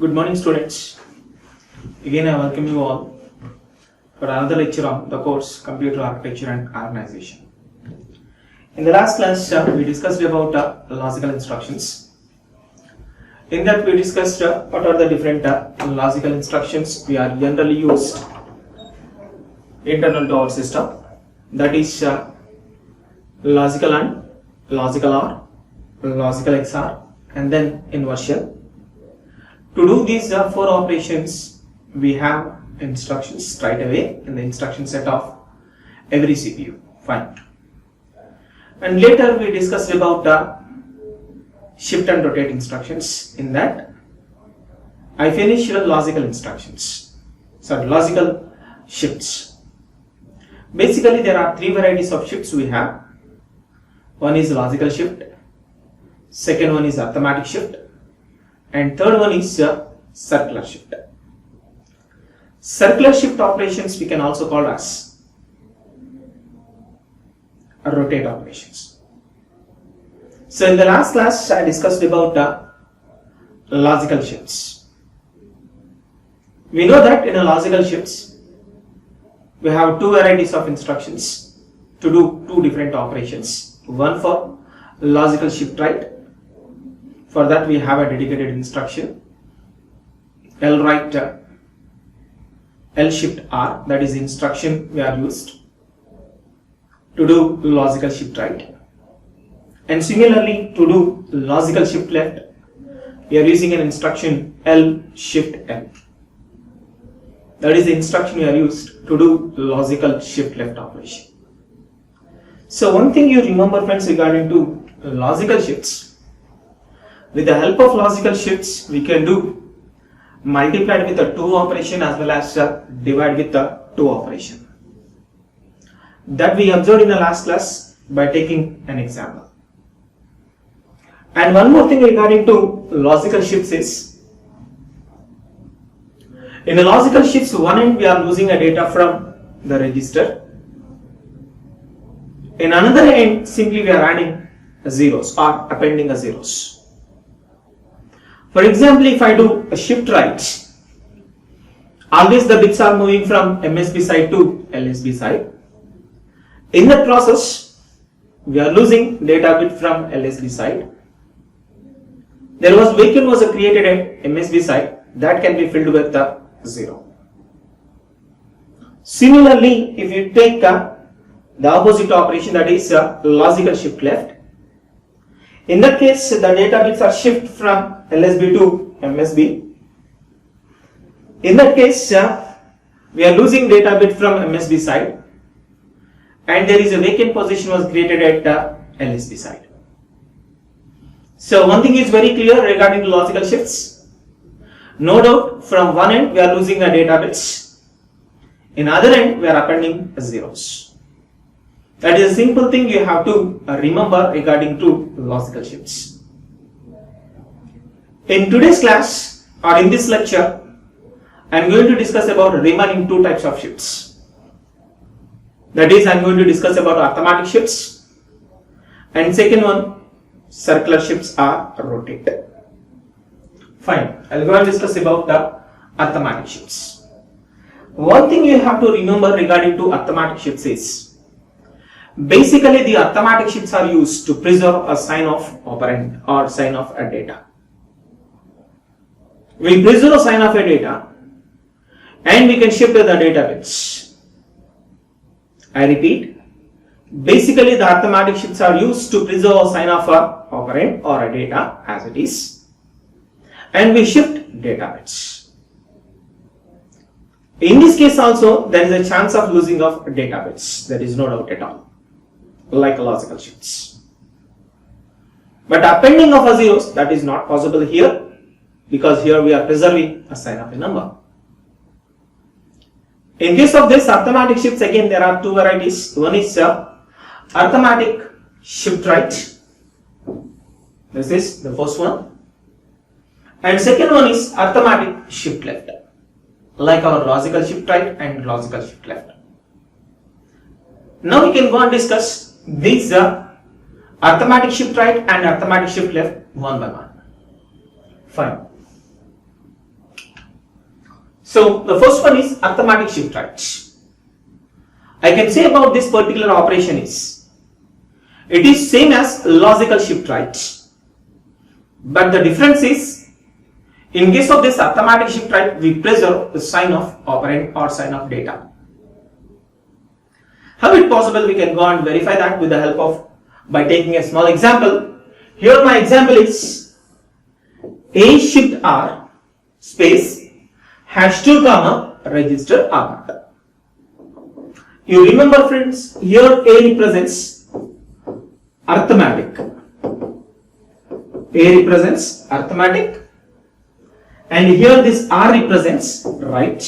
Good morning, students. Again, I welcome you all for another lecture on the course Computer Architecture and Organization. In the last class, we discussed about logical instructions. In that, we discussed what are the different logical instructions we are generally used internal to our system. That is logical AND, logical OR, logical XOR, and then inversion. To do these four operations, we have instructions right away in the instruction set of every CPU. Fine. And later we discussed about shift and rotate instructions. In that, I finished logical instructions. So logical shifts. Basically, there are three varieties of shifts we have. One is logical shift. Second one is arithmetic shift. And third one is circular shift. Circular shift operations we can also call as rotate operations. So in the last class I discussed about logical shifts. We know that in a logical shifts we have two varieties of instructions to do two different operations. One for logical shift right. For that we have a dedicated instruction L right L shift R, that is the instruction we are used to do logical shift right. And similarly, to do logical shift left, we are using an instruction L shift L. That is the instruction we are used to do logical shift left operation. So one thing you remember, friends, regarding to logical shifts, with the help of logical shifts, we can do multiplied with a 2 operation as well as divide with the 2 operation. That we observed in the last class by taking an example. And one more thing regarding to logical shifts is, in the logical shifts, one end we are losing a data from the register. In another end, simply we are adding zeros or appending a zeros. For example, if I do a shift right, always the bits are moving from MSB side to LSB side. In that process, we are losing data bit from LSB side. There was vacant was created at MSB side that can be filled with the 0. Similarly, if you take the opposite operation, that is logical shift left, in that case the data bits are shift from LSB to MSB. In that case, we are losing data bit from MSB side, and there is a vacant position was created at LSB side. So one thing is very clear regarding the logical shifts. No doubt, from one end we are losing the data bits, in other end we are appending zeros. That is a simple thing you have to remember regarding to logical shifts. In today's class or in this lecture, I am going to discuss about remaining two types of shifts. That is, I am going to discuss about arithmetic shifts, and second one, circular shifts or rotate. Fine, I will go and discuss about the arithmetic shifts. One thing you have to remember regarding to arithmetic shifts is, basically the arithmetic shifts are used to preserve a sign of operand or sign of a data. We preserve a sign of a data and we can shift the data bits. I repeat, basically the arithmetic shifts are used to preserve a sign of a operand or a data as it is, and we shift data bits. In this case also there is a chance of losing of data bits, there is no doubt at all, like logical shifts. But appending of a zeros, that is not possible here, because here we are preserving a sign of a number. In case of this arithmetic shifts, again there are two varieties. One is arithmetic shift right. This is the first one. And second one is arithmetic shift left, like our logical shift right and logical shift left. Now we can go and discuss these arithmetic shift right and arithmetic shift left one by one. Fine. So the first one is arithmetic shift right. I can say about this particular operation is, it is same as logical shift right, but the difference is, in case of this arithmetic shift right, we preserve the sign of operand or sign of data. How it possible? We can go and verify that with the help of, by taking a small example. Here my example is A shift R space #2 comma register R0. You remember friends, here A represents arithmetic. A represents arithmetic, and here this R represents right.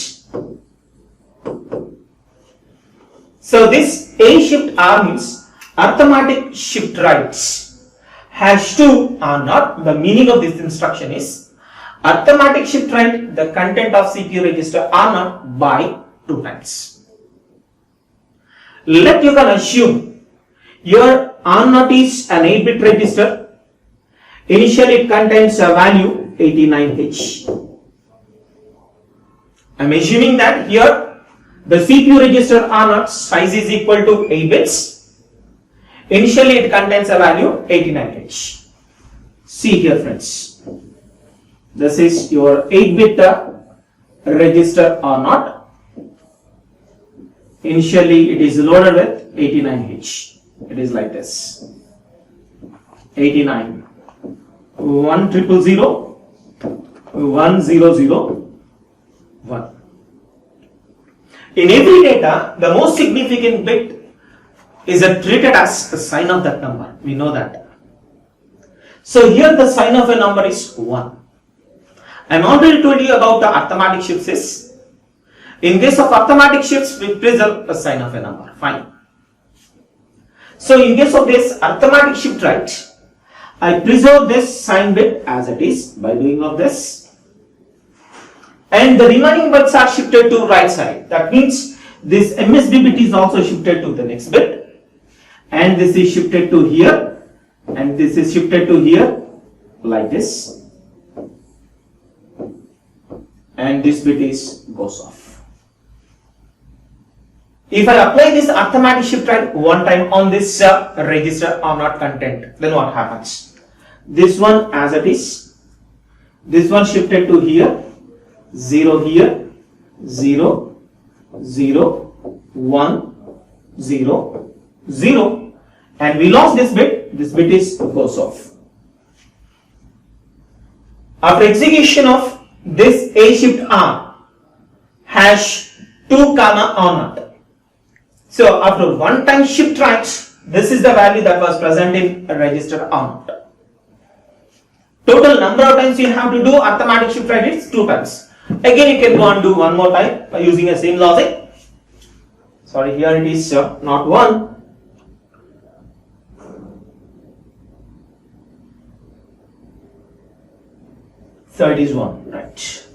So this A shift R means arithmetic shift right #2 R0. The meaning of this instruction is arithmetic shift right the content of CPU register R0 by 2 times. Let you can assume your R0 is an 8-bit register. Initially it contains a value 89H. I am assuming that here the CPU register R0 size is equal to 8 bits. Initially it contains a value 89H. See here friends, this is your 8-bit register R0. Initially it is loaded with 89H. It is like this: 89 1000 1001. In every data, the most significant bit is treated as the sign of that number. We know that. So here the sign of a number is 1. I am already told you about the arithmetic shifts. In case of arithmetic shifts, we preserve the sign of a number. Fine. So in case of this arithmetic shift right, I preserve this sign bit as it is by doing of this, and the remaining bits are shifted to right side. That means this MSB bit is also shifted to the next bit, and this is shifted to here, and this is shifted to here like this, and this bit is goes off. If I apply this arithmetic shift right one time on this register R0 content, then what happens? This one as it is, this one shifted to here, 0 here, 0, 0, 1, 0, 0, and we lost this bit is goes off. After execution of this A shift R #2 comma R0. So after one time shift right, this is the value that was present in register R0. Total number of times you have to do arithmetic shift right is 2 times. Again you can go and do one more time by using the same logic. Sorry, here it is not 1. So it is 1, right.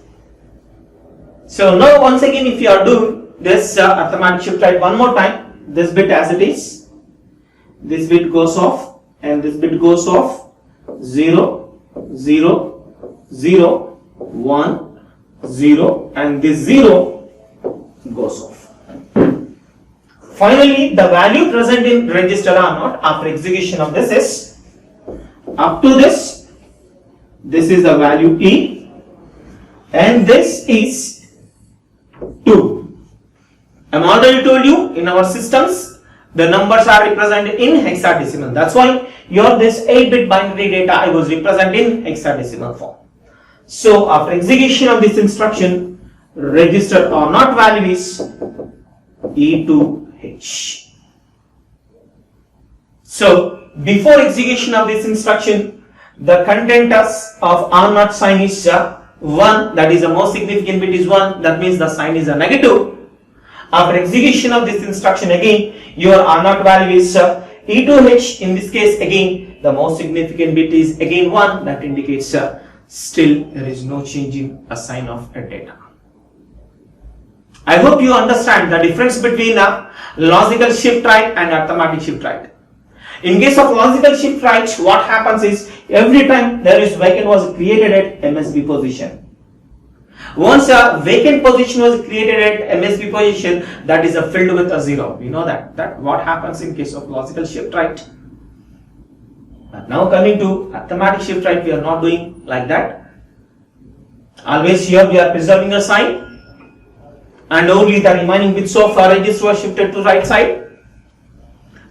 So now once again if you are doing this arithmetic shift right one more time, this bit as it is, this bit goes off, and this bit goes off, 0, 0, 0, 1, 0, and this 0 goes off. Finally, the value present in register R0 after execution of this is up to this. This is the value E, and this is 2. I am already told you in our systems the numbers are represented in hexadecimal. That's why your this 8-bit binary data I was represented in hexadecimal form. So after execution of this instruction, register R0 value is E2H. So before execution of this instruction, the content of R0 sign is 1. That is the most significant bit is 1. That means the sign is a negative. After execution of this instruction, again your R0 value is E2H. In this case, again the most significant bit is again 1. That indicates still there is no change in a sign of a data. I hope you understand the difference between a logical shift right and arithmetic shift right. In case of logical shift right, what happens is every time there is vacant was created at MSB position. Once a vacant position was created at MSB position, that is filled with a 0. We know that what happens in case of logical shift right. But now coming to arithmetic shift right, we are not doing like that. Always here we are preserving a sign, and only the remaining bits of a register was shifted to right side.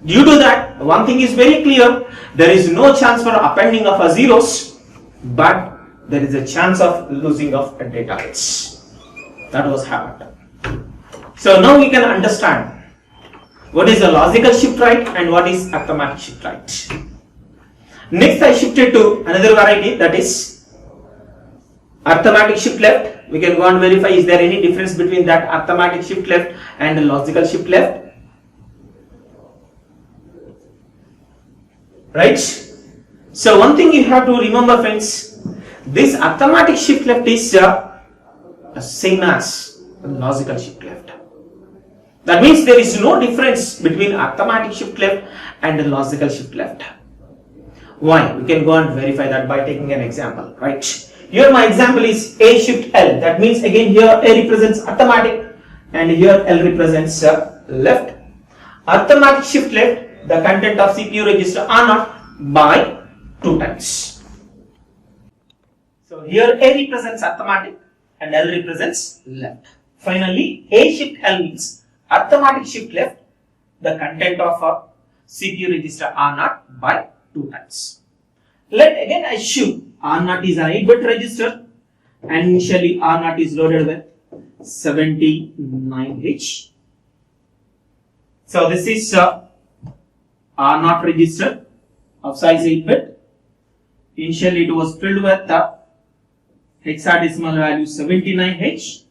Due to that, one thing is very clear, there is no chance for appending of a zeros, but there is a chance of losing of a data bits. That was happened. So now we can understand what is a logical shift right and what is arithmetic shift right. Next I shifted to another variety, that is arithmetic shift left. We can go and verify is there any difference between that arithmetic shift left and logical shift left. Right? So one thing you have to remember, friends, this arithmetic shift left is same as logical shift left. That means there is no difference between arithmetic shift left and logical shift left. Why? We can go and verify that by taking an example, right? Here my example is A shift L. That means again here A represents arithmetic and here L represents left. Arithmetic shift left, the content of CPU register R0 by 2 times. So here A represents arithmetic and L represents left. Finally, A shift L means arithmetic shift left, the content of a CPU register R0 by 2 times. Let again assume R0 is an 8-bit register and initially R0 is loaded with 79H. So this is R0 register of size 8-bit. Initially it was filled with the hexadecimal value 79H.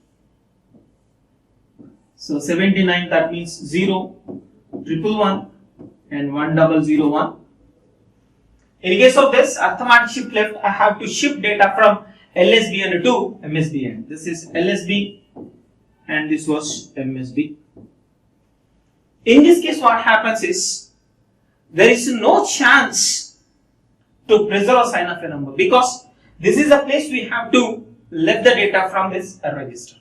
So 79, that means 0, 111 and 1001. In case of this arithmetic shift left, I have to shift data from LSBN to MSBN. This is LSB and this was MSB. In this case, what happens is there is no chance to preserve a sign of a number because this is a place we have to let the data from this register.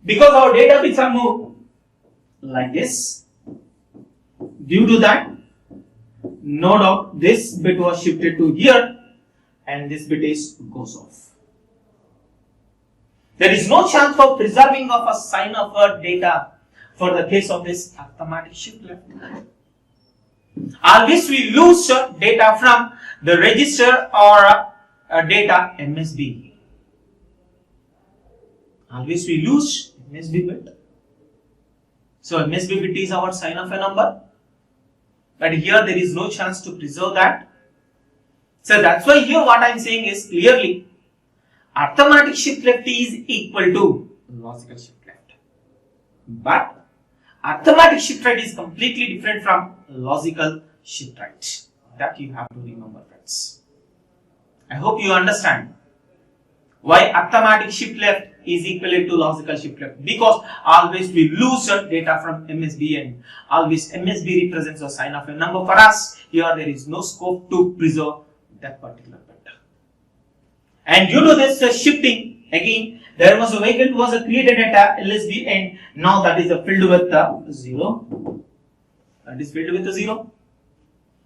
Because our data bits are moved like this, due to that, no doubt this bit was shifted to here and this bit goes off. There is no chance for preserving of a sign of a data for the case of this arithmetic shift left. Always we lose data from the register or data MSB. Always we lose MSB bit. So MSB bit is our sign of a number. But here there is no chance to preserve that. So that's why here what I am saying is clearly arithmetic shift left is equal to logical shift left. But arithmetic shift right is completely different from logical shift right. That you have to remember, friends. I hope you understand why arithmetic shift left is equal to logical shift left, because always we lose data from MSB and always MSB represents a sign of a number for us. Here there is no scope to preserve that particular bit. And due to this shifting, again there was a vacant was created at LSB and now that is filled with 0. That is filled with 0.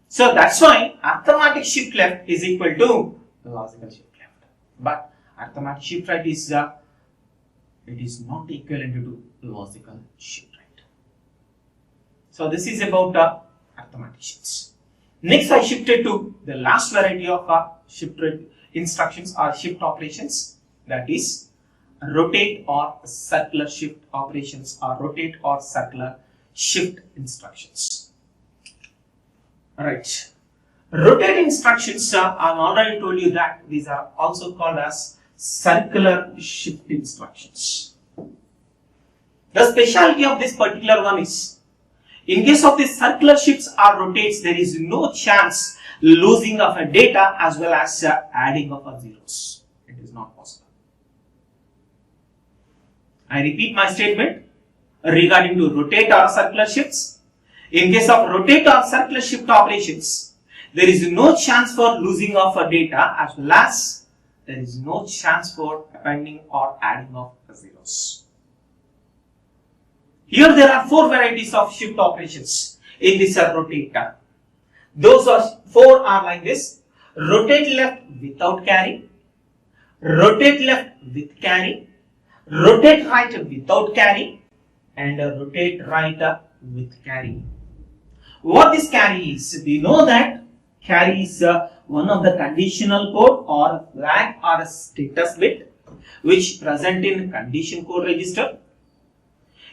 So that's why arithmetic shift left is equal to logical shift left. But arithmetic shift right is it is not equivalent to logical shift right. So this is about arithmetic shifts. Next I shifted to the last variety of shift instructions or shift operations, that is rotate or circular shift operations or rotate or circular shift instructions. Alright. Rotate instructions, I've already told you that these are also called as circular shift instructions. The specialty of this particular one is, in case of these circular shifts or rotates, there is no chance losing of a data as well as adding of a zeros. It is not possible. I repeat my statement regarding to rotate or circular shifts. In case of rotate or circular shift operations, there is no chance for losing of a data as well as there is no chance for appending or adding of zeros. Here there are 4 varieties of shift operations in this rotator. Those 4 are like this: rotate left without carry, rotate left with carry, rotate right without carry, and rotate right with carry. What this carry is? We know that carry is one of the conditional code or a flag or a status bit which present in condition code register.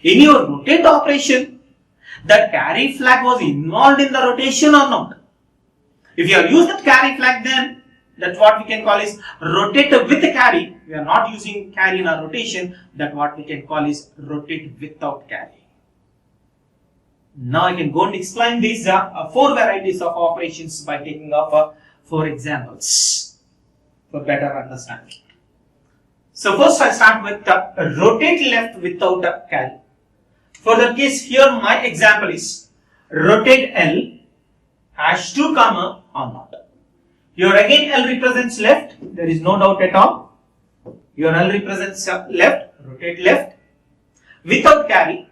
In your rotate operation, the carry flag was involved in the rotation or not? If you have used that carry flag, then that's what we can call is rotate with carry. We are not using carry in our rotation. That what we can call is rotate without carry. Now I can go and explain these 4 varieties of operations by taking up 4 examples for better understanding. So first I start with rotate left without carry. For that case, here my example is rotate L #2 comma or not. Here again L represents left, there is no doubt at all. Here L represents left, rotate left without carry.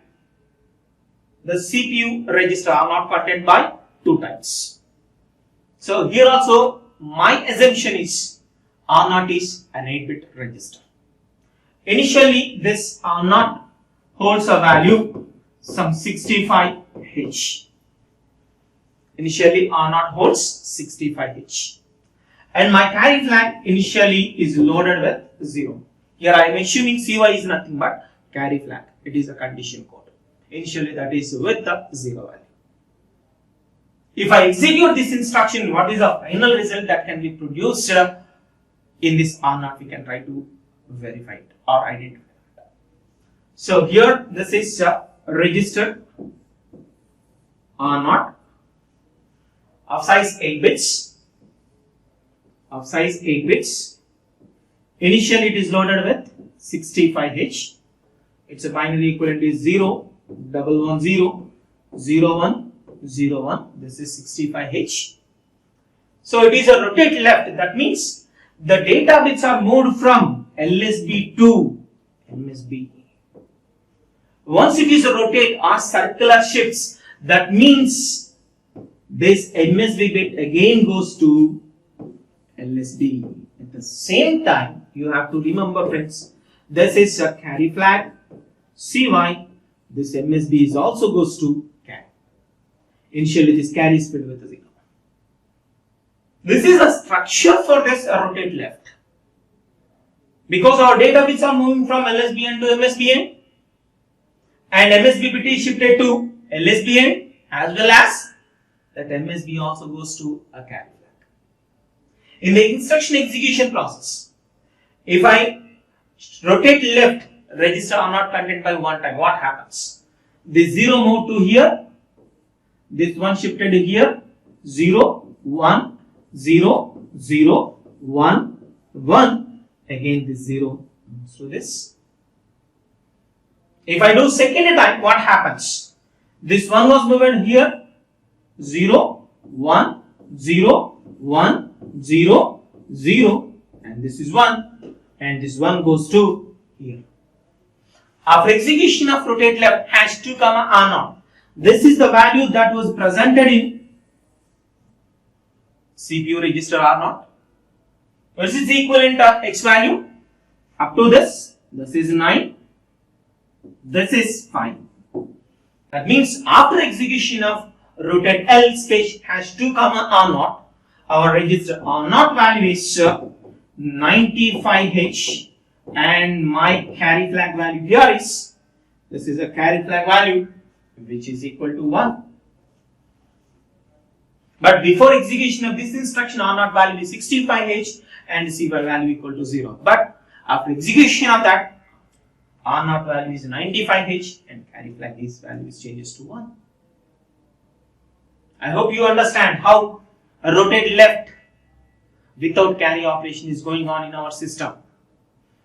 The CPU register are not contained by 2 times. So here also my assumption is R0 is an 8-bit register. Initially this R0 holds a value some 65H. Initially R0 holds 65H. And my carry flag initially is loaded with 0. Here I am assuming CY is nothing but carry flag. It is a condition code. Initially that is with the 0 value. If I execute this instruction, what is the final result that can be produced in this R0? We can try to verify it or identify it. So here this is registered R0 of size 8 bits. Initially it is loaded with 65H. Its a binary equivalent is 0, 110, 01, 01. This is 65H. So it is a rotate left. That means the data bits are moved from LSB to MSB. Once it is a rotate or circular shifts, that means this MSB bit again goes to LSB. At the same time, you have to remember, friends, this is a carry flag CY. This MSB is also goes to carry. Initially, this carry is filled with a 0. This is the structure for this rotate left. Because our data bits are moving from LSBN to MSBN, and MSB bit is shifted to LSBN, as well as that MSB also goes to a carry flag. In the instruction execution process, if I rotate left, register are not contained by 1 time, what happens? This 0 moved to here, this 1 shifted here, 0, 1, 0, 0, 1, 1, again this 0 moves to this. If I do second time, what happens? This 1 was moved here, 0, 1, 0, 1, 0, 0, and this is 1, and this 1 goes to here. After execution of rotate left #2 comma R0, this is the value that was presented in CPU register R0. What is the equivalent of X value? Up to this is 9, this is 5. That means after execution of rotate L space #2 comma R0, our register R0 value is 95H. And my carry flag value here is, this is a carry flag value which is equal to 1. But before execution of this instruction, R0 value is 65H and CY value equal to 0. But after execution of that, R0 value is 95H and carry flag value changes to 1. I hope you understand how a rotate left without carry operation is going on in our system.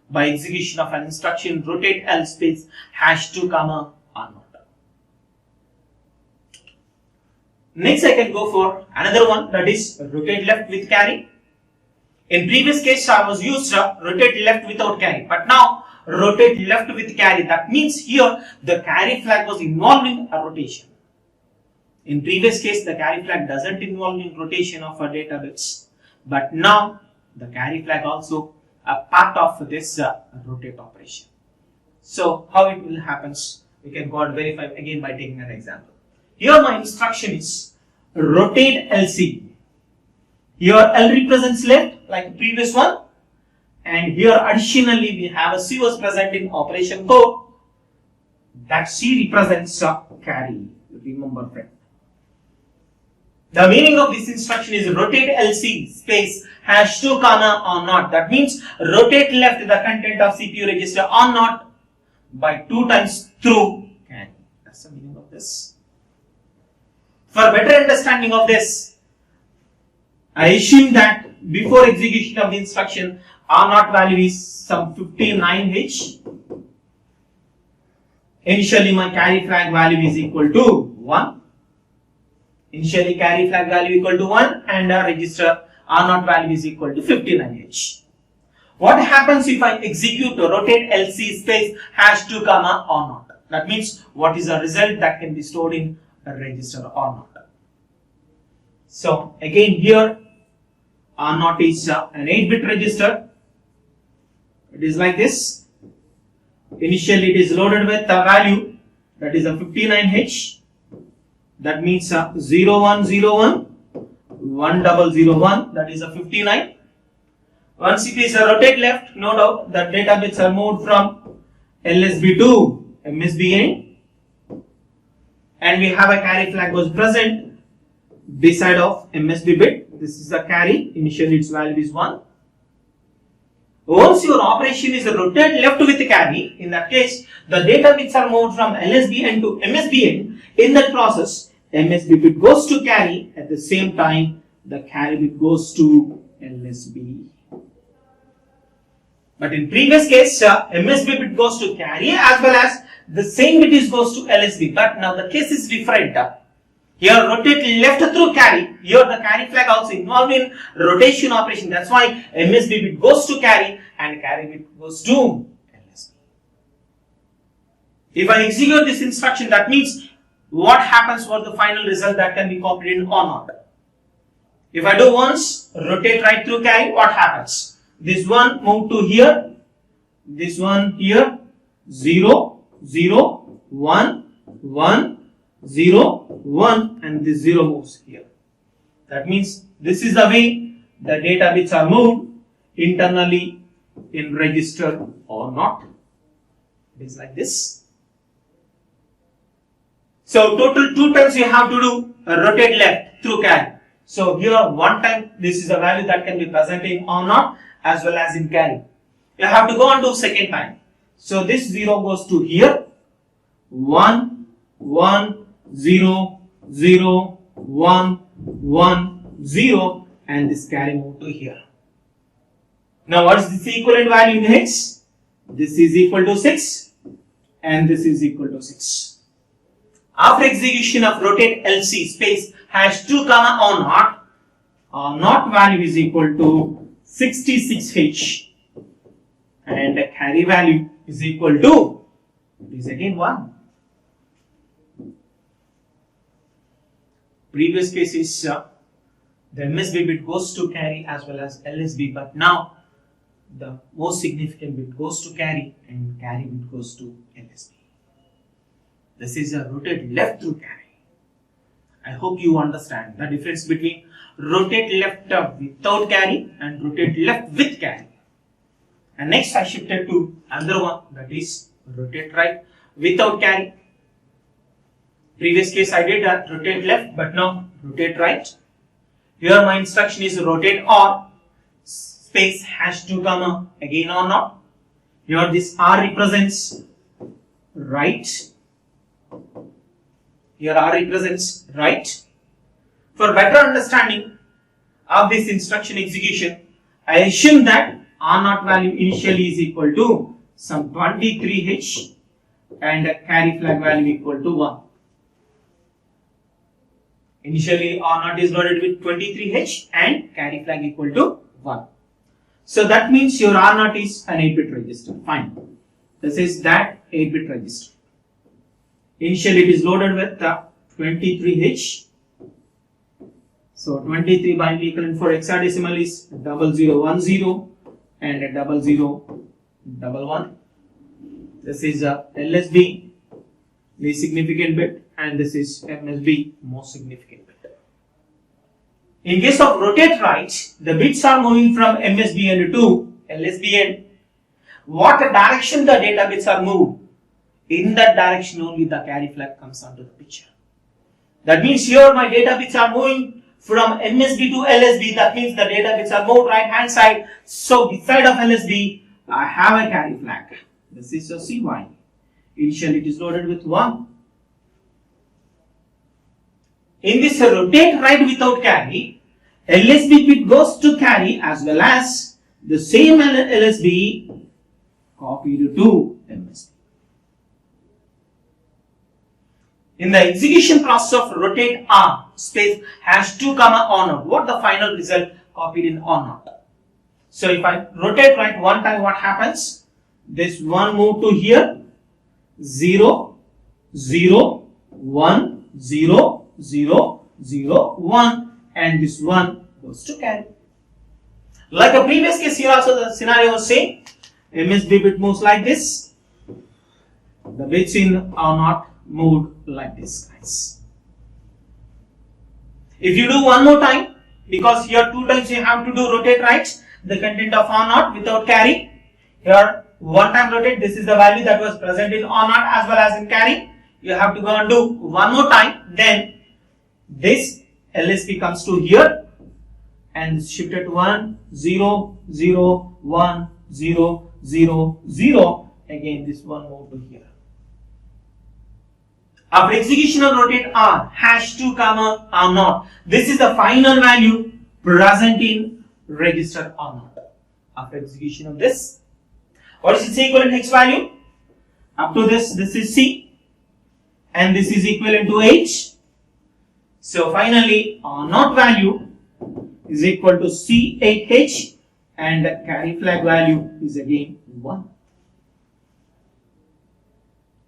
By execution of an instruction, rotate L space #2 comma R0. Next I can go for another one, that is rotate left with carry. In previous case, I was used rotate left without carry, but now rotate left with carry. That means here the carry flag was involved in a rotation. In previous case, the carry flag doesn't involve in rotation of a data bits, but now the carry flag also a part of this rotate operation. So how it will happens? We can go and verify again by taking an example. Here my instruction is rotate LC. Here L represents left like the previous one, and here additionally we have a C was present in operation code. That C represents carry. Remember friend. The meaning of this instruction is rotate LC space #2 comma on not. That means rotate left the content of CPU register on not by 2 times through carry. That's the meaning of this. For better understanding of this, I assume that before execution of the instruction, R0 value is some 59H. Initially my carry flag value is equal to 1. Initially carry flag value equal to 1 and register R0 value is equal to 59H. What happens if I execute rotate LC space #2 comma R0? That means what is the result that can be stored in a register R0. So again here R0 is an 8-bit register. It is like this. Initially it is loaded with a value that is a 59H. That means 0101 1001, that is a 59. Once it is a rotate left, no doubt the data bits are moved from LSB to MSB end, and we have a carry flag was present beside of MSB bit. This is the carry. Initially its value is 1. Once your operation is a rotate left with the carry, in that case the data bits are moved from LSB end to MSB end. In that process, MSB bit goes to carry, at the same time the carry bit goes to LSB. But in previous case, MSB bit goes to carry as well as the same bit is goes to LSB. But now the case is different. Here rotate left through carry. Here the carry flag also involved in rotation operation. That's why MSB bit goes to carry and carry bit goes to LSB. If I execute this instruction, that means what happens for the final result that can be copied in or not. If I do once rotate right through carry, what happens? This one move to here, this one here, 0, 0, 1, 1, 0, 1, and this 0 moves here. That means this is the way the data bits are moved internally in register or not. It is like this. So total 2 times you have to do a rotate left through carry. So here 1 time this is a value that can be present in or not as well as in carry. You have to go on to second time. So this 0 goes to here, 1, 1, 0, 0, 1, 1, 0, and this carry move to here. Now what is this equivalent value in hex? This is equal to 6 and this is equal to 6. After execution of rotate LC space #2 comma or not value is equal to 66H and the carry value is equal to, it is again 1. Previous case is the MSB bit goes to carry as well as LSB, but now the most significant bit goes to carry and carry bit goes to LSB. This is a rotate left through carry. I hope you understand the difference between rotate left without carry and rotate left with carry. And next I shifted to another one, that is rotate right without carry. Previous case I did rotate left, but now rotate right. Here my instruction is rotate or space #2 comma again or not. Here this R represents right. Here R represents right. For better understanding of this instruction execution, I assume that R0 value initially is equal to some 23H and carry flag value equal to 1. Initially R0 is loaded with 23H and carry flag equal to 1. So that means your R0 is an 8-bit register. Fine. This is that 8-bit register. Initially it is loaded with 23H. So 23 binary equivalent for hexadecimal is 0010 and 0011. This is a LSB, least significant bit, and this is MSB, most significant bit. In case of rotate right, the bits are moving from MSB end to LSB end. What direction the data bits are moved, in that direction only the carry flag comes onto the picture. That means here my data bits are moving from MSB to LSB. That means the data bits are moved right hand side. So beside of LSB, I have a carry flag. This is a CY. Initially it is loaded with 1. In this rotate right without carry, LSB bit goes to carry as well as the same LSB copied to MSB. In the execution process of rotate R space #2 or not, what the final result copied in or not. So if I rotate right one time, what happens? This one move to here, 0, 0, 1, 0, 0, 0, 1, and this one goes to carry. Like the previous case, here also the scenario was same. MSB bit moves like this. The bits in are not moved like this, guys. If you do one more time, because here 2 times you have to do rotate right, the content of R0 without carry. Here one time rotate, this is the value that was present in R0 as well as in carry. You have to go and do one more time, then this LSB comes to here and shifted to 1, 0, 0, 1, 0, 0, 0. Again this one move to here. After execution of rotate R #2 R0, this is the final value present in register R0. After execution of this, what is its equivalent hex value? Up to this is C, and this is equivalent to H. So finally, R0 value is equal to C8H, and the carry flag value is again 1.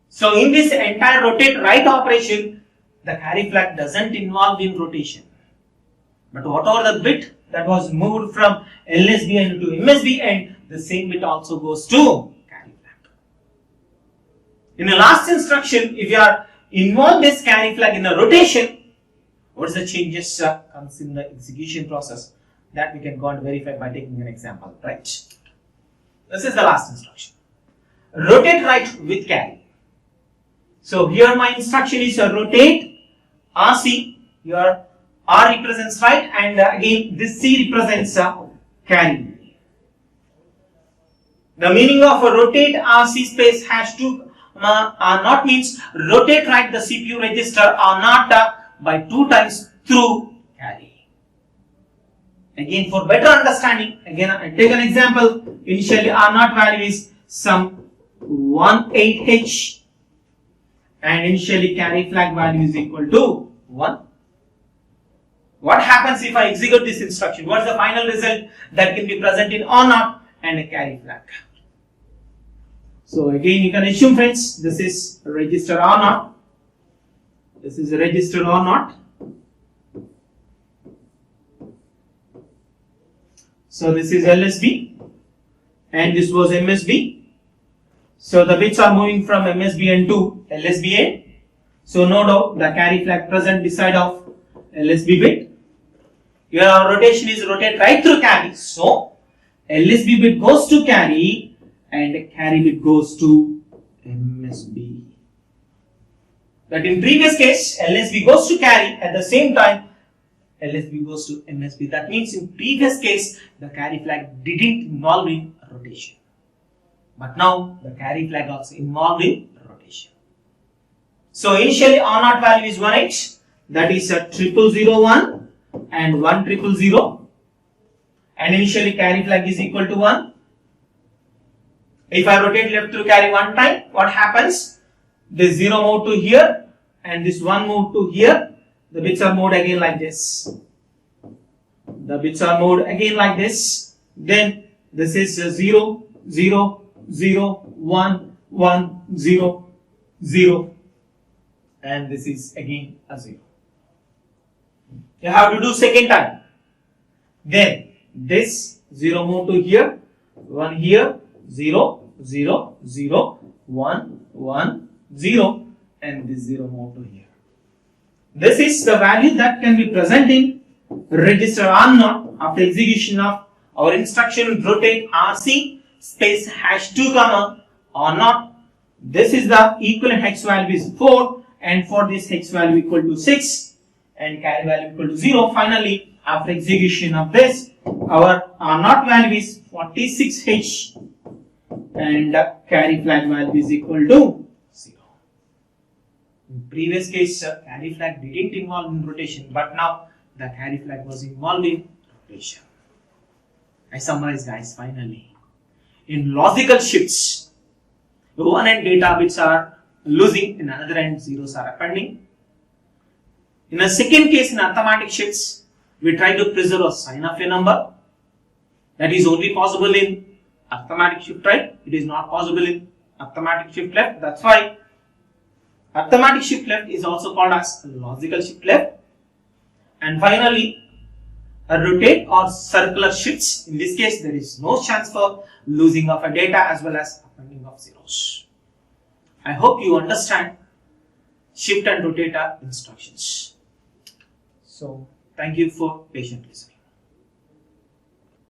So in this entire rotate right operation, the carry flag doesn't involve in rotation. But whatever the bit that was moved from LSB end to MSB end, the same bit also goes to carry flag. In the last instruction, if you are involved this carry flag in a rotation, what is the changes comes in the execution process? That we can go and verify by taking an example, right? This is the last instruction. Rotate right with carry. So here my instruction is rotate RC. Here R represents right, and again this C represents carry. The meaning of rotate RC space #2 R0 means rotate right the CPU register R0 by 2 times through carry. Again, for better understanding, again I take an example. Initially R0 value is some 18H, and initially carry flag value is equal to 1. What happens if I execute this instruction? What is the final result that can be present in R0 and a carry flag? So again you can assume, friends, this is register R0. This is register R0. So this is LSB and this was MSB. So the bits are moving from MSB end to LSB end. So no doubt the carry flag present beside of LSB bit. Your rotation is rotate right through carry. So LSB bit goes to carry and carry bit goes to MSB. But in previous case, LSB goes to carry, at the same time LSB goes to MSB. That means in previous case the carry flag didn't involve in rotation. But now the carry flag also involved in rotation. So initially R0 value is 1H, that is a 0001 and 1000, and initially carry flag is equal to 1. If I rotate left through carry one time, what happens? This 0 move to here and this 1 move to here. The bits are moved again like this. The bits are moved again like this. Then This is 0, 0, 0, 1, 1, 0, 0, and this is again a 0. You have to do second time. Then this 0 move to here, 1 here, 0, 0, 0, 1, 1, 0, and this 0 move to here. This is the value that can be present in register R0 after execution of our instruction rotate RC space #2 comma R0. This is the equivalent hex value is 4, and for this hex value equal to 6 and carry value equal to 0. Finally, after execution of this, our R0 value is 46H and carry flag value is equal to 0. In previous case, carry flag didn't involve in rotation, but now the carry flag was involved in rotation. I summarize, guys. Finally, in logical shifts, one end data bits are losing, in another end zeros are appending. In a second case, in arithmetic shifts, we try to preserve a sign of a number. That is only possible in arithmetic shift right. It is not possible in arithmetic shift left. That's why arithmetic shift left is also called as logical shift left. And finally, a rotate or circular shifts. In this case, there is no chance for losing of a data as well as appending of zeros. I hope you understand shift and rotator instructions. So, thank you for patient listening.